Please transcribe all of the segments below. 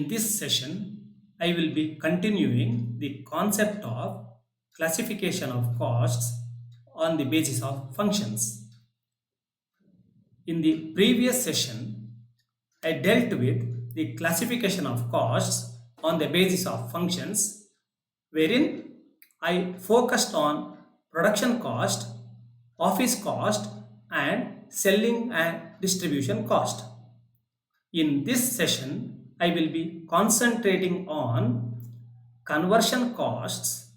In this session, I will be continuing the concept of classification of costs on the basis of functions. In the previous session, I dealt with the classification of costs on the basis of functions, wherein I focused on production cost, office cost, and selling and distribution cost. In this session, I will be concentrating on conversion costs,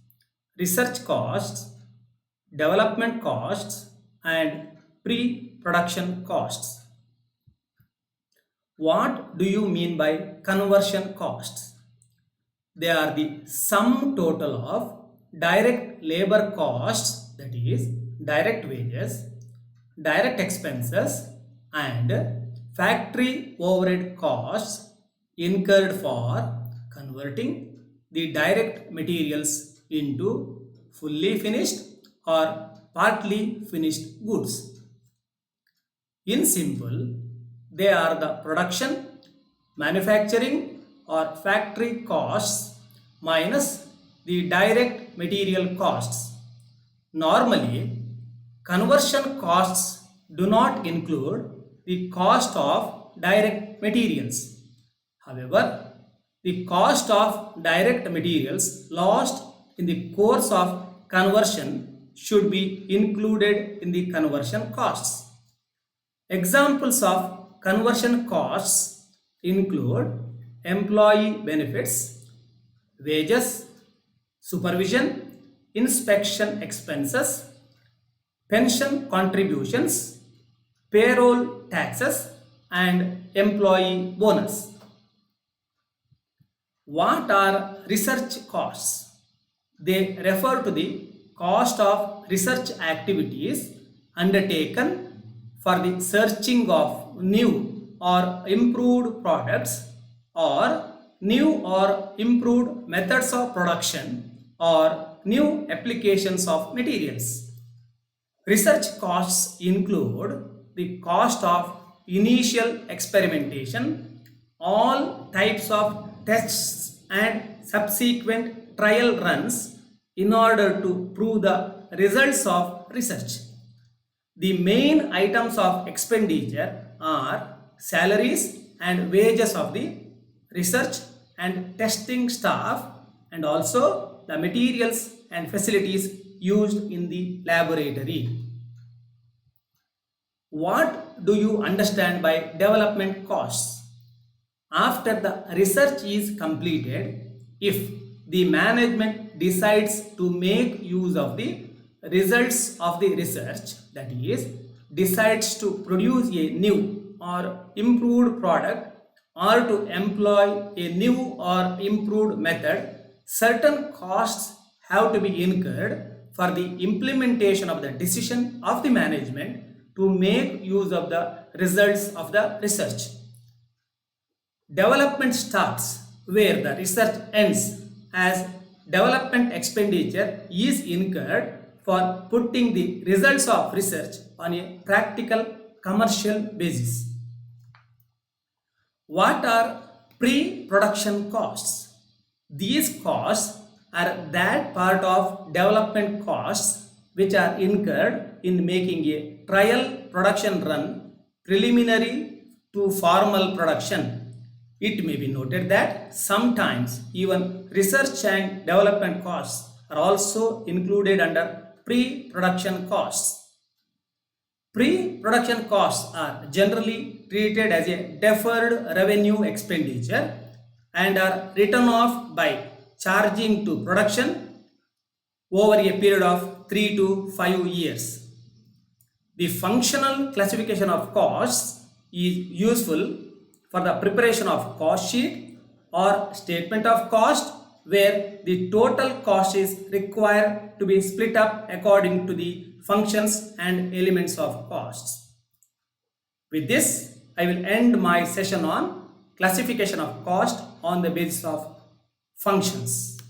research costs, development costs, and pre-production costs. What do you mean by conversion costs? They are the sum total of direct labor costs, that is, direct wages, direct expenses, and factory overhead costs incurred for converting the direct materials into fully finished or partly finished goods. In simple, they are the production, manufacturing or factory costs minus the direct material costs. Normally, conversion costs do not include the cost of direct materials. However, the cost of direct materials lost in the course of conversion should be included in the conversion costs. Examples of conversion costs include employee benefits, wages, supervision, inspection expenses, pension contributions, payroll taxes, and employee bonus. What are research costs? They refer to the cost of research activities undertaken for the searching of new or improved products or new or improved methods of production or new applications of materials. Research costs include the cost of initial experimentation, all types of tests and subsequent trial runs in order to prove the results of research. The main items of expenditure are salaries and wages of the research and testing staff, and also the materials and facilities used in the laboratory. What do you understand by development costs? After the research is completed, if the management decides to make use of the results of the research, that is, decides to produce a new or improved product or to employ a new or improved method, certain costs have to be incurred for the implementation of the decision of the management to make use of the results of the research. Development starts where the research ends, as development expenditure is incurred for putting the results of research on a practical commercial basis. What are pre-production costs? These costs are that part of development costs which are incurred in making a trial production run preliminary to formal production. It may be noted that sometimes even research and development costs are also included under pre-production costs. Pre-production costs are generally treated as a deferred revenue expenditure and are written off by charging to production over a period of 3 to 5 years. The functional classification of costs is useful for the preparation of cost sheet or statement of cost, where the total cost is required to be split up according to the functions and elements of costs. With this, I will end my session on classification of cost on the basis of functions.